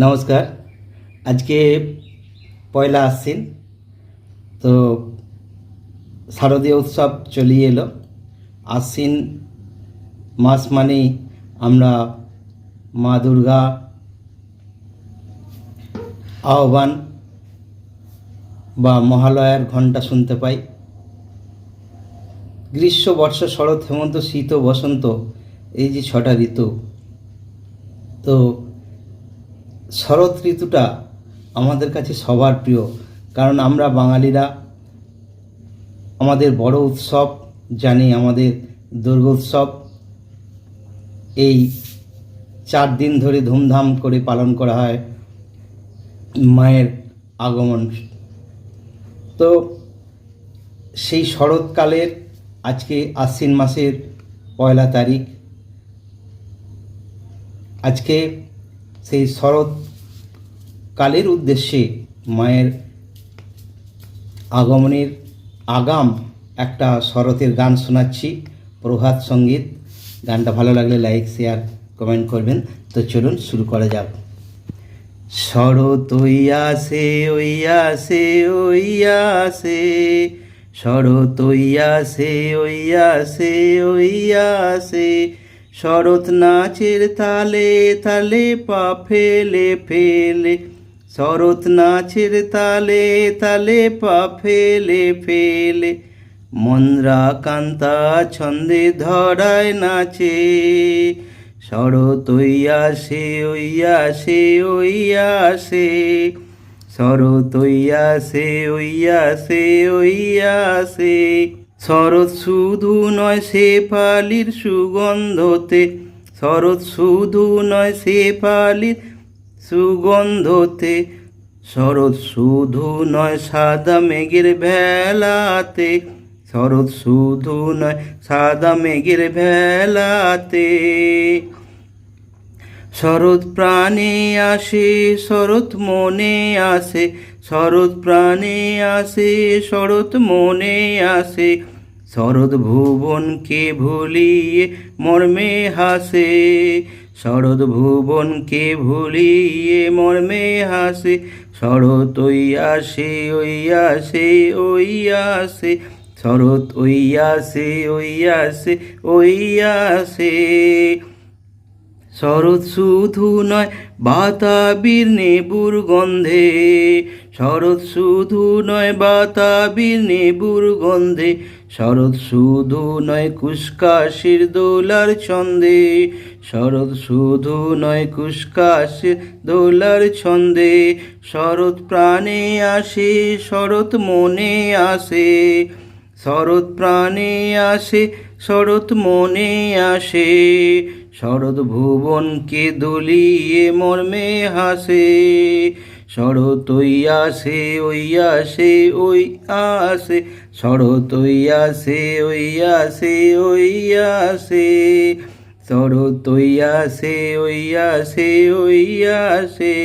নমস্কার। আজকে পয়লা আশ্বিন, তো শারদীয় উৎসব চলিয়ে এলো। আশ্বিন মাস মানেই আমরা মা দুর্গা আহ্বান বা মহালয়ার ঘণ্টা শুনতে পাই। গ্রীষ্ম, বর্ষা, শরৎ, হেমন্ত, শীত ও বসন্ত, এই যে 6টা ঋতু। তো শরৎ ঋতুটা আমাদের কাছে সবার প্রিয়, কারণ আমরা বাঙালিরা আমাদের বড় উৎসব জানি আমাদের দুর্গোৎসব। এই 4 দিন ধরে ধুমধাম করে পালন করা হয় মায়ের আগমন। তো সেই শরৎকালের আজকে আশ্বিন মাসের 1 তারিখ। আজকে সেই শরৎকালের উদ্দেশ্যে মায়ের আগমনের আগাম একটা শরতের গান শোনাচ্ছি, প্রভাত সঙ্গীত। গানটা ভালো লাগলে লাইক, শেয়ার, কমেন্ট করবেন। তো চলুন শুরু করা যাক। শরৎ ওইয়াসে ওইয়াসে ওইয়াসে, শরৎ ওইয়াসে ওইয়াসে ওইয়াসে, শরৎ নাচের তালে তালে পা ফেলে ফেলে, শরৎ নাচের তালে তালে পা ফেলে ফেলে, মন্দ্রা কান্তা ছন্দে ধরায় নাচে। শরৎ ওইয়াসে ওইয়াসে ওইয়াসে, শরৎ ওইয়াসে ওইয়াসে ওইয়াসে, শরৎ শুধু নয় শেফালির সুগন্ধতে, শরৎ শুধু নয় শেফালির সুগন্ধতে, শরৎ শুধু নয় সাদা মেঘের ভেলাতে, শরৎ শুধু নয় সাদা মেঘের ভেলাতে, শরৎ প্রাণে আসে শরৎ মনে আসে, শরৎ প্রাণে আসে শরৎ মনে আসে, শরৎ ভুবনকে ভুলিয়ে মর্মে হাসে, শরৎ ভুবনকে ভুলিয়ে মর্মে হাসে, শরৎ ওইয়াসে ওইয়াসে ওইয়াসে, শরৎ ওইয়াসে ওইয়াসে ওইয়াসে, শরৎ শুধু নয় বাতাবির নেবুর গন্ধে, শরৎ শুধু নয় বাতাবির নেবুর গন্ধে, শরৎ শুধু নয় কুশকাশির দোলার ছন্দে, শরৎ শুধু নয় কুশকাশির দোলার ছন্দে, শরৎ প্রাণে আসে শরৎ মনে আসে, শরৎ প্রাণে আসে শরৎ মনে আসে, শরৎ ভুবনকে দুলিয়ে মর্মে হাসে, শরৎ ওইয়াসে ওইয়াসে ওইয়াসে, শরৎ ওইয়াসে ওইয়াসে ওইয়াসে, শরৎ ওইয়াসে ওইয়াসে ওইয়াসে।